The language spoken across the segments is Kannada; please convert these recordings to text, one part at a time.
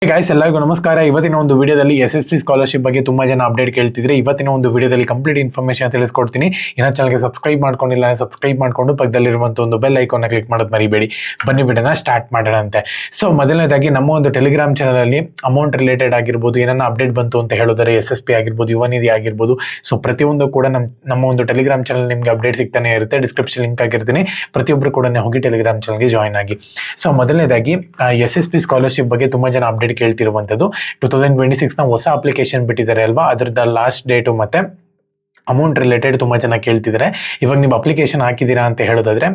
ಗೈಸ್ ಎಲ್ಲರಿಗೂ ನಮಸ್ಕಾರ. ಇವತ್ತಿನ ಒಂದು ವಿಡಿಯೋದಲ್ಲಿ SSC ಸ್ಕಾಲರ್ಶಿಪ್ ಬಗ್ಗೆ ತುಂಬಾ ಜನ ಅಪ್ಡೇಟ್ ಕೇಳ್ತಿದ್ರೆ ಇವತ್ತಿನ ಒಂದು ವಿಡಿಯೋದಲ್ಲಿ ಕಂಪ್ಲೀಟ್ ಇನ್ಫಾರ್ಮೇಶನ್ ತಿಳಿಸ್ಕೊಡ್ತೀನಿ. ಇನ್ನ ಚಾನಲ್ಗೆ ಸಬ್ಸ್ಕ್ರೈಬ್ ಮಾಡ್ಕೊಂಡಿಲ್ಲ ಸಬ್ಸ್ಕ್ರೈಬ್ ಮಾಡ್ಕೊಂಡು ಪಕ್ಕದಲ್ಲಿರುವಂತ ಒಂದು ಬೆಲ್ ಐಕಾನ್ ಕ್ಲಿಕ್ ಮಾಡೋದು ಮರಿಬೇಡಿ. ಬನ್ನಿ ವಿಡಿಯೋನ ಸ್ಟಾರ್ಟ್ ಮಾಡೋಣ ಅಂತೆ. ಸೊ ಮೊದಲನೇದಾಗಿ ನಮ್ಮ ಒಂದು ಟೆಲಿಗ್ರಾಮ್ ಚಾನಲ್ ಅಲ್ಲಿ ಅಮೌಂಟ್ ರಿಲೇಟೆಡ್ ಆಗಿರ್ಬೋದು, ಏನನ್ನ ಅಪ್ಡೇಟ್ ಬಂತು ಅಂತ ಹೇಳಿದರೆ SSP ಆಗಿರ್ಬೋದು, ಯುವ ನಿಧಿ ಆಗಿರ್ಬೋದು, ಸೊ ಪ್ರತಿಯೊಂದು ಕೂಡ ನಮ್ಮ ಒಂದು ಟೆಲಿಗ್ರಾಮ್ ಚಾನಲ್ ನಿಮ್ಗೆ ಅಪ್ಡೇಟ್ ಸಿಗ್ತಾನೆ ಇರುತ್ತೆ. ಡಿಸ್ಕ್ರಿಪ್ಷನ್ ಲಿಂಕ್ ಆಗಿರ್ತೀನಿ, ಪ್ರತಿಯೊಬ್ಬರು ಕೂಡ ಹೋಗಿ ಟೆಲಿಗ್ರಾಮ್ ಚಾನಲ್ಗೆ ಜಾಯ್ನ್ ಆಗಿ. ಸೊ ಮೊದಲನೇದಾಗಿ SSP ಸ್ಕಾಲರ್ಶಿಪ್ ಬಗ್ಗೆ ತುಂಬಾ ಜನ ಅಪ್ಡೇಟ್ ಕೇಳ್ತಿರುವಂತದ್ದು. 2026 ನ ಹೊಸ ಅಪ್ಲಿಕೇಶನ್ ಬಿಟ್ಟಿದ್ದಾರೆ ಅಲ್ವಾ, ಅದರದ ಲಾಸ್ಟ್ ಡೇಟು ಮತ್ತೆ ಅಮೌಂಟ್ ರಿಲೇಟೆಡ್ ತುಂಬಾ ಜನ ಕೇಳ್ತಿದ್ದಾರೆ. ಇವಾಗ ನೀವು ಅಪ್ಲಿಕೇಶನ್ ಹಾಕಿದ್ದೀರಾ ಅಂತ ಹೇಳೋದಾದ್ರೆ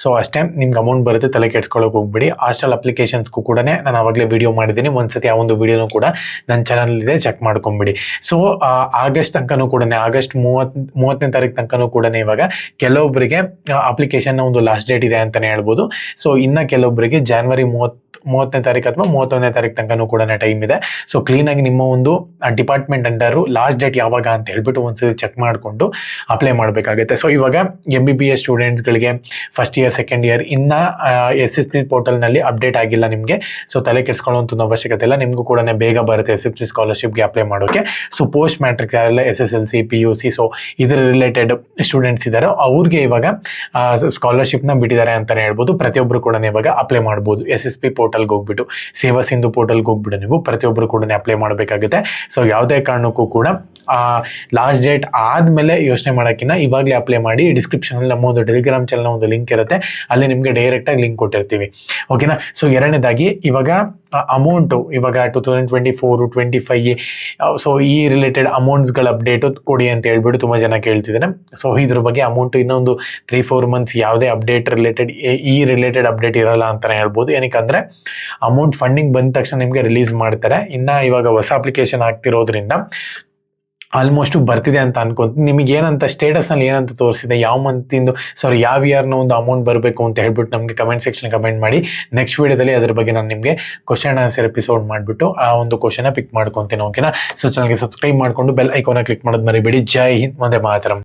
ಸೊ ಅಷ್ಟೇ ನಿಮ್ಗೆ ಅಮೌಂಟ್ ಬರುತ್ತೆ, ತಲೆ ಕೆಡ್ಸ್ಕೊಳ್ಳೋಕೆ ಹೋಗ್ಬಿಡಿ. ಹಾಸ್ಟೆಲ್ ಅಪ್ಲಿಕೇಶನ್ಸ್ಗೂ ಕೂಡ ನಾನು ಅವಾಗಲೇ ವಿಡಿಯೋ ಮಾಡಿದ್ದೀನಿ, ಒಂದ್ಸತಿ ಆ ಒಂದು ವಿಡಿಯೋನು ಕೂಡ ನನ್ನ ಚಾನಲ್ ಇದೆ, ಚೆಕ್ ಮಾಡ್ಕೊಂಬಿಡಿ. ಸೊ ಆಗಸ್ಟ್ ತನಕನೂ ಕೂಡ, ಆಗಸ್ಟ್ 30ನೇ ತಾರೀಕು ತನಕನೂ ಕೂಡ ಇವಾಗ ಕೆಲವೊಬ್ಬರಿಗೆ ಅಪ್ಲಿಕೇಶನ್ ಒಂದು ಲಾಸ್ಟ್ ಡೇಟ್ ಇದೆ ಅಂತಾನೆ ಹೇಳ್ಬೋದು. ಸೊ ಇನ್ನ ಕೆಲವೊಬ್ಬರಿಗೆ ಜನವರಿ 30ನೇ ತಾರೀಕು ಅಥವಾ 31ನೇ ತಾರೀಕು ತನಕನೂ ಕೂಡ ಟೈಮ್ ಇದೆ. ಸೊ ಕ್ಲೀನಾಗಿ ನಿಮ್ಮ ಒಂದು ಡಿಪಾರ್ಟ್ಮೆಂಟ್ ಅಂಡರು ಲಾಸ್ಟ್ ಡೇಟ್ ಯಾವಾಗ ಅಂತ ಹೇಳ್ಬಿಟ್ಟು ಒಂದ್ಸತಿ ಚೆಕ್ ಮಾಡಿಕೊಂಡು ಅಪ್ಲೈ ಮಾಡಬೇಕಾಗುತ್ತೆ. ಸೊ ಇವಾಗ MBBS ಸ್ಟೂಡೆಂಟ್ಸ್ಗಳಿಗೆ ಫಸ್ಟ್ ಇಯರ್ ಸೆಕೆಂಡ್ ಇಯರ್ ಇನ್ನ SSP ಪೋರ್ಟಲ್ನಲ್ಲಿ ಅಪ್ಡೇಟ್ ಆಗಿಲ್ಲ ನಿಮಗೆ. ಸೊ ತಲೆ ಕೆಡಿಸ್ಕೊಳ್ಳುವಂಥ ಅವಶ್ಯಕತೆ ಇಲ್ಲ, ನಿಮಗೂ ಕೂಡ ಬೇಗ ಬರುತ್ತೆ SSP ಸ್ಕಾಲರ್ಶಿಪ್ಗೆ ಅಪ್ಲೈ ಮಾಡೋಕೆ. ಸೊ ಪೋಸ್ಟ್ ಮ್ಯಾಟ್ರಿಕ್ ಯಾರೆಲ್ಲ SSLC PUC ಸೊ ಇದರ ರಿಲೇಟೆಡ್ ಸ್ಟೂಡೆಂಟ್ಸ್ ಇದ್ದಾರೆ ಅವ್ರಿಗೆ ಇವಾಗ ಸ್ಕಾಲರ್ಶಿಪ್ನ ಬಿಟ್ಟಿದ್ದಾರೆ ಅಂತಾನೆ ಹೇಳ್ಬೋದು. ಪ್ರತಿಯೊಬ್ಬರು ಕೂಡ ಇವಾಗ ಅಪ್ಲೈ ಮಾಡ್ಬೋದು. SSP ಪೋರ್ಟಲ್ಗೆ ಹೋಗ್ಬಿಟ್ಟು, ಸೇವಾ ಸಿಂಧು ಪೋರ್ಟಲ್ಗೆ ಹೋಗ್ಬಿಟ್ಟು ನೀವು ಪ್ರತಿಯೊಬ್ಬರು ಕೂಡ ಅಪ್ಲೈ ಮಾಡಬೇಕಾಗುತ್ತೆ. ಸೊ ಯಾವುದೇ ಕಾರಣಕ್ಕೂ ಕೂಡ ಲಾಸ್ಟ್ ಡೇಟ್ ಆದಮೇಲೆ ಯೋಚನೆ ಮಾಡೋಕ್ಕಿಂತ ಇವಾಗಲೇ ಅಪ್ಲೈ ಮಾಡಿ. ಡಿಸ್ಕ್ರಿಪ್ಷನಲ್ಲಿ ನಮ್ಮ ಒಂದು ಟೆಲಿಗ್ರಾಮ್ ಚಾನಲ್ ಒಂದು ಲಿಂಕ್ ಇರುತ್ತೆ, ಅಲ್ಲಿ ನಿಮಗೆ ಡೈರೆಕ್ಟಾಗಿ ಲಿಂಕ್ ಕೊಟ್ಟಿರ್ತೀವಿ. ಓಕೆನಾ. ಸೊ ಎರಡನೇದಾಗಿ ಇವಾಗ ಅಮೌಂಟು ಇವಾಗ 2024, 25 ಸೊ ಈ ರಿಲೇಟೆಡ್ ಅಮೌಂಟ್ಸ್ಗಳ ಅಪ್ಡೇಟು ಕೊಡಿ ಅಂತ ಹೇಳ್ಬಿಟ್ಟು ತುಂಬ ಜನ ಕೇಳ್ತಿದ್ದಾರೆ. ಸೊ ಇದ್ರ ಬಗ್ಗೆ ಅಮೌಂಟು ಇನ್ನೊಂದು 3-4 ಮಂತ್ಸ್ ಯಾವುದೇ ಅಪ್ಡೇಟ್ ರಿಲೇಟೆಡ್ ಈ ರಿಲೇಟೆಡ್ ಅಪ್ಡೇಟ್ ಇರಲ್ಲ ಅಂತಲೇ ಹೇಳ್ಬೋದು. ಏನಕ್ಕಂದರೆ ಅಮೌಂಟ್ ಫಂಡಿಂಗ್ ಬಂದ ತಕ್ಷಣ ನಿಮಗೆ ರಿಲೀಸ್ ಮಾಡ್ತಾರೆ. ಇನ್ನು ಇವಾಗ ಹೊಸ ಅಪ್ಲಿಕೇಶನ್ ಆಗ್ತಿರೋದ್ರಿಂದ ಆಲ್ಮೋಸ್ಟ್ ಬರ್ತಿದೆ ಅಂತ ಅನ್ಕೊಂತೀನಿ. ನಿಮಗೆ ಏನಂತ ಸ್ಟೇಟಸ್ನಲ್ಲಿ ಏನಂತ ತೋರಿಸಿದೆ, ಯಾವ ಮಂತಿಂದು ಯಾವ ಇಯರ್ನ ಒಂದು ಅಮೌಂಟ್ ಬರಬೇಕು ಅಂತ ಹೇಳ್ಬಿಟ್ಟು ನಮಗೆ ಕಮೆಂಟ್ ಸೆಕ್ಷನ್ ಕಮೆಂಟ್ ಮಾಡಿ. ನೆಕ್ಸ್ಟ್ ವೀಡಿಯೋದಲ್ಲಿ ಅದ್ರ ಬಗ್ಗೆ ನಾನು ನಿಮಗೆ ಕ್ವಶನ್ ಆನ್ಸರ್ ಎಪಿಸೋಡ್ ಮಾಡಿಬಿಟ್ಟು ಆ ಒಂದು ಕ್ವಶನ್ನ ಪಿಕ್ ಮಾಡ್ಕೊತೀನಿ. ಓಕೆನಾ. ಸೊ ಚಾನಲ್ಗೆ ಸಬ್ಸ್ಕ್ರೈಬ್ ಮಾಡಿಕೊಂಡು ಬೆಲ್ ಐಕಾನ ಕ್ಲಿಕ್ ಮಾಡೋದು ಮರಿಬೇಡಿ. ಜೈ ಹಿಂದ್, ವಂದೇ ಮಾತರಂ.